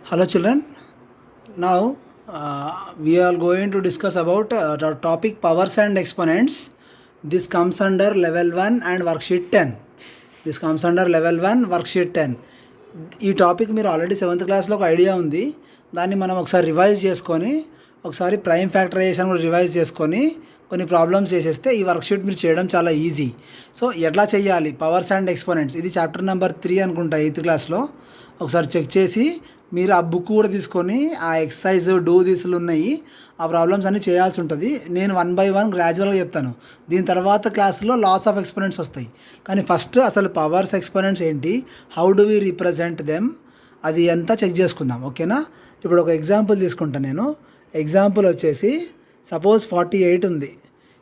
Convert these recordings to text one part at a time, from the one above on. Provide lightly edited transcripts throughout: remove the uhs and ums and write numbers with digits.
Hello children. Now we are going to discuss about the topic powers and exponents. This comes under level 1 and worksheet 10. This comes under level 1 worksheet 10. ఈ topic మీరు already 7th క్లాస్లో ఒక idea ఉంది. దాన్ని మనం ఒకసారి revise చేసుకొని ఒకసారి ప్రైమ్ ఫ్యాక్టరైజేషన్ కూడా రివైజ్ చేసుకొని కొన్ని ప్రాబ్లమ్స్ చేసేస్తే ఈ వర్క్షీట్ మీరు చేయడం చాలా ఈజీ. సో ఎట్లా చేయాలి పవర్స్ అండ్ ఎక్స్పోనెంట్స్, ఇది చాప్టర్ నెంబర్ 3 అనుకుంటా 8th క్లాస్లో. ఒకసారి చెక్ చేసి మీరు ఆ బుక్ కూడా తీసుకొని ఆ ఎక్సర్సైజ్ డూ దిస్లు ఉన్నాయి, ఆ ప్రాబ్లమ్స్ అన్నీ చేయాల్సి ఉంటుంది. నేను 1 by 1 గ్రాడ్యువల్గా చెప్తాను. దీని తర్వాత క్లాస్లో లాస్ ఆఫ్ ఎక్స్పోనెంట్స్ వస్తాయి. కానీ ఫస్ట్ అసలు పవర్స్ ఎక్స్పోనెంట్స్ ఏంటి, how do we represent them, అది అంతా చెక్ చేసుకుందాం. ఓకేనా? ఇప్పుడు ఒక ఎగ్జాంపుల్ తీసుకుంటాను నేను. ఎగ్జాంపుల్ వచ్చేసి సపోజ్ 48 ఉంది.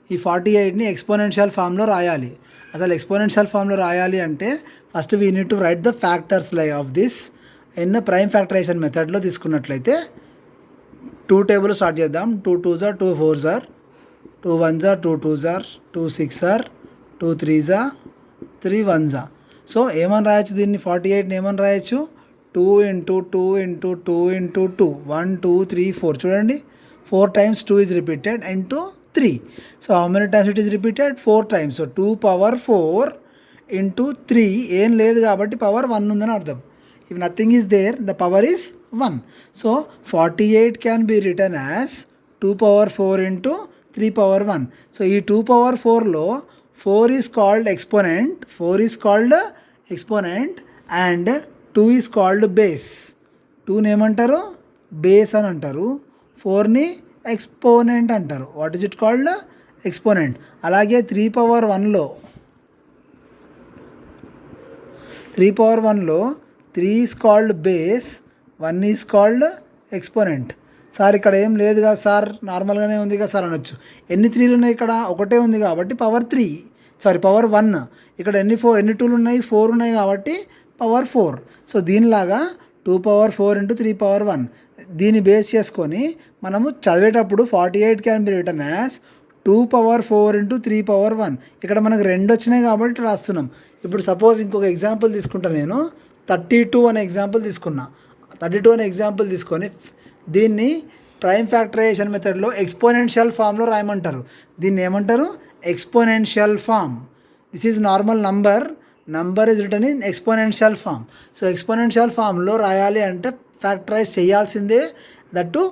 ఈ 48ని ఎక్స్పోనెన్షియల్ ఫామ్లో రాయాలి. అసలు ఎక్స్పోనెన్షియల్ ఫామ్లో రాయాలి అంటే first we need to write the factors of this in prime factorization మెథడ్లో తీసుకున్నట్లయితే 2 టేబుల్ స్టార్ట్ చేద్దాం. 2 2s are 2 4s are 2 1s are 2 2s are 2 6s are 2 3s are 3 1s are. So ఏమని రాయొచ్చు దీన్ని, 48ని ఏమని రాయొచ్చు, 2 into 2 into 2 into 2 1 2 3 4. చూడండి, 4 times 2 is repeated into 3. So how many times it is repeated? 4 times. So 2 power 4 into 3 ఏం లేదు కాబట్టి power 1 ఉందని అర్థం. If nothing is there, the power is 1. So 48 can be written as 2 power 4 into 3 power 1. So ఈ 2 power 4లో 4 is called exponent, 4 is called exponent and 2 is called base. 2ని ఏమంటారు, base అని అంటారు. 4ని ఎక్స్పోనెంట్ అంటారు. What is it called, exponent. అలాగే 3 power 1లో 3 is called base, 1 is called exponent. Sir ఇక్కడ ఏం లేదు కదా సార్, నార్మల్గానే ఉంది కదా సార్ అనొచ్చు. ఎన్ని 3లు ఉన్నాయి ఇక్కడ, ఒకటే ఉంది కాబట్టి పవర్ 1. ఇక్కడ ఎన్ని 2లు ఉన్నాయి, 4 ఉన్నాయి కాబట్టి పవర్ 4. సో దీనిలాగా 2 power 4 into 3 power 1 దీన్ని బేస్ చేసుకొని మనము చదివేటప్పుడు 48 can be return as 2 power 4 into 3 power 1. ఇక్కడ మనకు 2 వచ్చినాయి కాబట్టి రాస్తున్నాం. ఇప్పుడు సపోజ్ ఇంకొక ఎగ్జాంపుల్ తీసుకుంటాను నేను. 32 అనే ఎగ్జాంపుల్ తీసుకున్నా. 32 అనే ఎగ్జాంపుల్ తీసుకొని దీన్ని ప్రైమ్ ఫ్యాక్టరైజేషన్ మెథడ్లో ఎక్స్పోనెన్షియల్ ఫామ్లో రాయమంటారు. దీన్ని ఏమంటారు, exponential form. This is normal number is return in exponential form. So exponential ఫామ్లో రాయాలి అంటే ఫ్యాక్టరైజ్ చేయాల్సిందే. దట్టు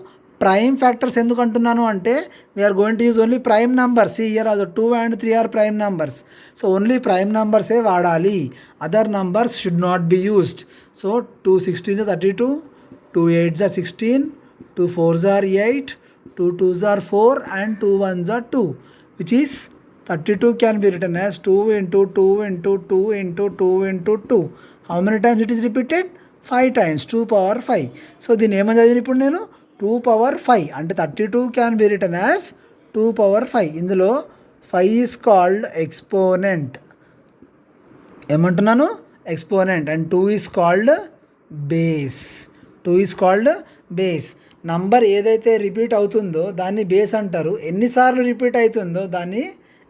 ప్రైమ్ ఫ్యాక్టర్స్ ఎందుకు అంటున్నాను అంటే we are going to use only prime numbers. Here also 2 and 3 are prime numbers. So only prime నంబర్సే వాడాలి, other numbers should not be used. So 2 16s are 32, 2 8s are 16, 2 4s are 8, 2 2s are 4 and 2 1s are 2, which is 32 can be written as 2 into 2 into 2 into 2 into 2. How many times it is repeated? 5 times, 2 power 5. So దీన్ని ఏమని చదివిన ఇప్పుడు నేను 2 power 5 అంటే 32 can be written as 2 power 5. ఇందులో 5 is called exponent. ఏమంటున్నాను, exponent. And 2 is called base. 2 is called base. Number ఏదైతే repeat అవుతుందో దాన్ని బేస్ అంటారు, ఎన్నిసార్లు రిపీట్ అవుతుందో దాన్ని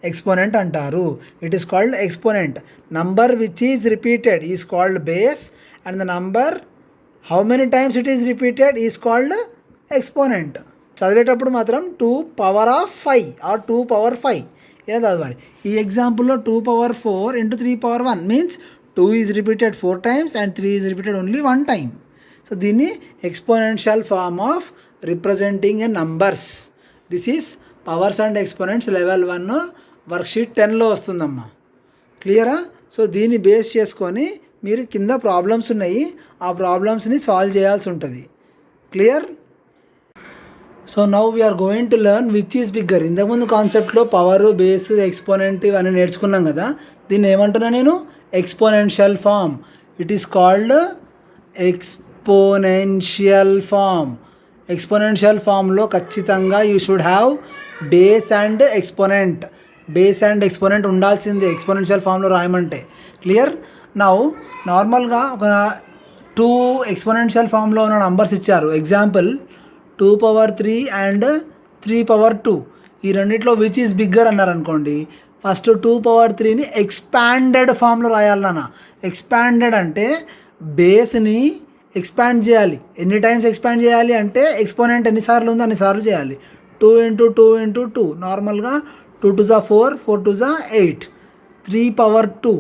ఎక్స్పోనెంట్ అంటారు. It is called exponent. Number which is repeated is called base and the number how many times it is repeated is called exponent. చదివేటప్పుడు మాత్రం 2 power 5 or 2 power 5 ఇలా చదవాలి. ఈ ఎగ్జాంపుల్లో 2 power 4 into 3 power 1 means 2 is repeated 4 times and 3 is repeated only 1 time. So దీన్ని exponential form of representing a numbers. This is powers and exponents level 1 worksheet 10లో వస్తుందమ్మా. క్లియరా? సో దీన్ని బేస్ చేసుకొని మీరు కింద ప్రాబ్లమ్స్ ఉన్నాయి, ఆ ప్రాబ్లమ్స్ని సాల్వ్ చేయాల్సి ఉంటుంది. Clear? So now we're going to learn which is bigger. ఇంతకుముందు కాన్సెప్ట్లో పవర్, బేస్, ఎక్స్పోనెంట్ ఇవన్నీ నేర్చుకున్నాం కదా. దీన్ని ఏమంటున్నా నేను, exponential form. It is called exponential form. Exponential ఫామ్లో ఖచ్చితంగా you should have base and exponent. Base and exponent ఉండాల్సిందే ఎక్స్పోనెన్షియల్ ఫామ్లో రాయమంటే. క్లియర్? నౌ నార్మల్గా ఒక 2 ఎక్స్పోనెన్షియల్ ఫామ్లో ఉన్న నంబర్స్ ఇచ్చారు. Example 2 power 3 and 3 power 2. ఈ రెండిట్లో విచ్ ఈజ్ బిగ్గర్ అన్నారు అనుకోండి, ఫస్ట్ 2 power 3ని ఎక్స్పాండెడ్ ఫామ్లో రాయాలి నాన్న. ఎక్స్పాండెడ్ అంటే బేస్ని ఎక్స్పాండ్ చేయాలి. ఎన్ని టైమ్స్ ఎక్స్పాండ్ చేయాలి అంటే ఎక్స్పోనెంట్ ఎన్నిసార్లు ఉందో అన్నిసార్లు చేయాలి. 2 ఇంటూ 2 ఇంటూ 2 నార్మల్గా 2 2 4 4 2 8 3 పవర్ 2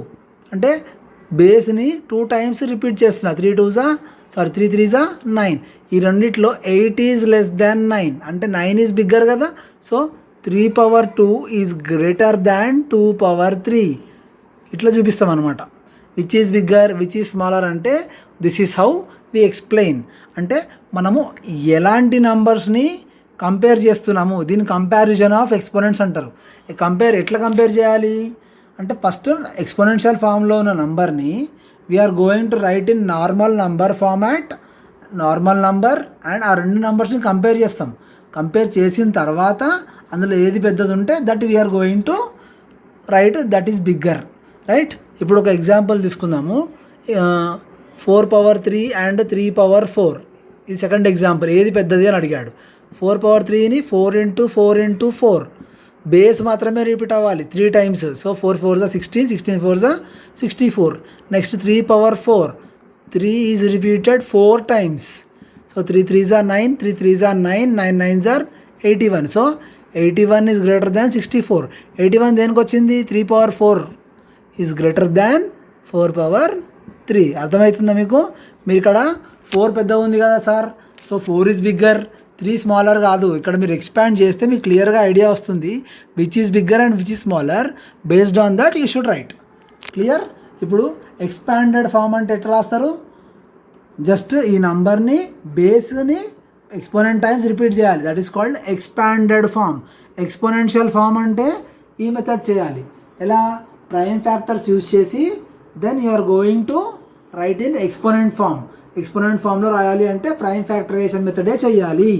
అంటే బేస్ని 2 టైమ్స్ రిపీట్ చేస్తున్నా. 3 3 9. ఈ రెండిట్లో 8 ఈజ్ లెస్ దాన్ 9 అంటే 9 ఈజ్ బిగ్గర్ కదా. So 3 power 2 is greater than 2 power 3. ఇట్లా చూపిస్తాం అనమాట. Which is bigger which is smaller అంటే this is how we explain. అంటే మనము ఎలాంటి నంబర్స్ని కంపేర్ చేస్తున్నాము దీని కంపారిజన్ ఆఫ్ ఎక్స్పోనెంట్స్ అంటారు. ఎట్లా కంపేర్ చేయాలి అంటే ఫస్ట్ ఎక్స్పోనెన్షియల్ ఫామ్లో ఉన్న నంబర్ని we're going to write in normal number format, normal number and ఆ రెండు నంబర్స్ని కంపేర్ చేస్తాం. కంపేర్ చేసిన తర్వాత అందులో ఏది పెద్దది ఉంటే that we're going to write that is bigger, right. ఇప్పుడు ఒక ఎగ్జాంపుల్ తీసుకుందాము. 4 పవర్ 3 అండ్ 3 పవర్ 4 ఇది సెకండ్ ఎగ్జాంపుల్. ఏది పెద్దది అని అడిగాడు. 4 పవర్ 3ని 4 ఇంటూ 4 ఇంటూ 4 బేస్ మాత్రమే రిపీట్ అవ్వాలి 3 times. So 4 4 16, 16 4 64. Next 3 power 4 3 is repeated 4 times. So 3 3 9, 3 3 9, 9 9 81. So 81 is greater దాన్ 64. 81 దేనికి వచ్చింది? 3 power 4 is greater than 4 power 3. అర్థమవుతుందా మీకు? మీరు ఇక్కడ 4 పెద్దగా ఉంది కదా sir, so 4 is bigger 3 smaller కాదు. ఇక్కడ మీరు ఎక్స్పాండ్ చేస్తే మీకు క్లియర్గా ఐడియా వస్తుంది which is bigger and which is smaller. Based on that you should write. Clear? ఇప్పుడు ఎక్స్పాండెడ్ ఫామ్ అంటే ఎట్లా రాస్తారు? జస్ట్ ఈ నంబర్ని బేస్ని ఎక్స్పోనెంట్ టైమ్స్ రిపీట్ చేయాలి. That is called expanded form. Exponential form అంటే ఈ మెథడ్ చేయాలి. ఎలా? ప్రైమ్ ఫ్యాక్టర్స్ యూజ్ చేసి then you are going to write in exponent form. Exponent ఫామ్లో రాయాలి అంటే ప్రైమ్ ఫ్యాక్టరైజేషన్ మెథడే చేయాలి.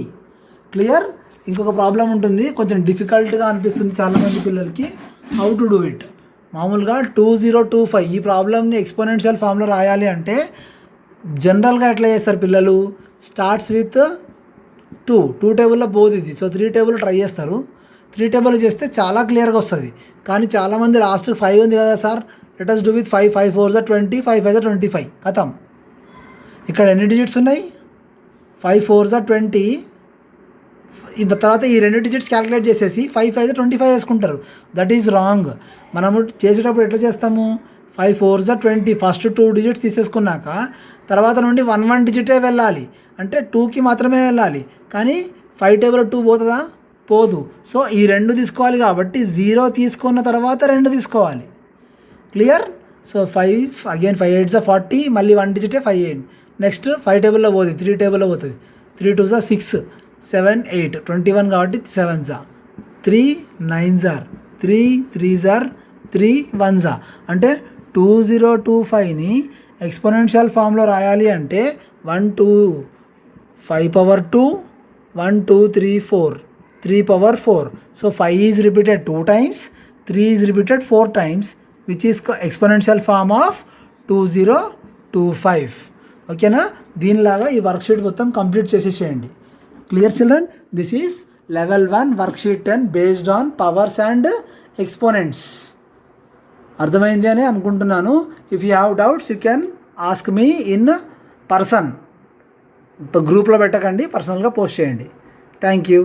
క్లియర్? ఇంకొక ప్రాబ్లం ఉంటుంది, కొంచెం డిఫికల్ట్గా అనిపిస్తుంది చాలామంది పిల్లలకి. How to do it? మామూలుగా 2025 ఈ ప్రాబ్లమ్ని ఎక్స్పోనెన్షియల్ ఫామ్లో రాయాలి అంటే జనరల్గా ఎట్లా చేస్తారు పిల్లలు? స్టార్ట్స్ విత్ 2 టేబుల్లో పోదు ఇది. సో 3 టేబుల్ ట్రై చేస్తారు. 3 టేబుల్ చేస్తే చాలా క్లియర్గా వస్తుంది. కానీ చాలామంది లాస్ట్ 5 ఉంది కదా sir, let us do with 5 5 4 20, 5 5 25 కథం. ఇక్కడ ఎన్ని డిజిట్స్ ఉన్నాయి? 5 4 20. తర్వాత ఈ 2 డిజిట్స్ క్యాలిక్యులేట్ చేసేసి 5 5 25 వేసుకుంటారు. That is wrong. మనము చేసేటప్పుడు ఎట్లా చేస్తాము? 5 4 20 ఫస్ట్ 2 డిజిట్స్ తీసేసుకున్నాక తర్వాత నుండి 1 1 డిజిటే వెళ్ళాలి. అంటే 2కి మాత్రమే వెళ్ళాలి. కానీ 5 టేబుల్ 2 పోతుందా? పోదు. సో ఈ 2 తీసుకోవాలి కాబట్టి 0 తీసుకున్న తర్వాత 2 తీసుకోవాలి. క్లియర్? సో 5 అగైన్ 5 8 40, మళ్ళీ 1 డిజిటే 5 8. నెక్స్ట్ 5 టేబుల్లో పోతుంది, 3 టేబుల్లో పోతుంది. 3 2 6 7 8 21 కాబట్టి 7 3 9 3 3 3 1 అంటే 2025ని ఎక్స్పోనెన్షియల్ ఫామ్లో రాయాలి అంటే 1 2 5 power 2 1 2 3 4 3 power 4. So 5 is repeated 2 times, 3 is repeated 4 times which is exponential form of 2025. ఓకేనా? దీనిలాగా ఈ వర్క్షీట్ మొత్తం కంప్లీట్ చేసేసేయండి. Clear children? This is level 1 worksheet 10 based on powers and exponents. అర్థమైంది అని అనుకుంటున్నాను. If you have doubts you can ask me in person. గ్రూప్లో పెట్టకండి, పర్సనల్గా పోస్ట్ చేయండి. Thank you.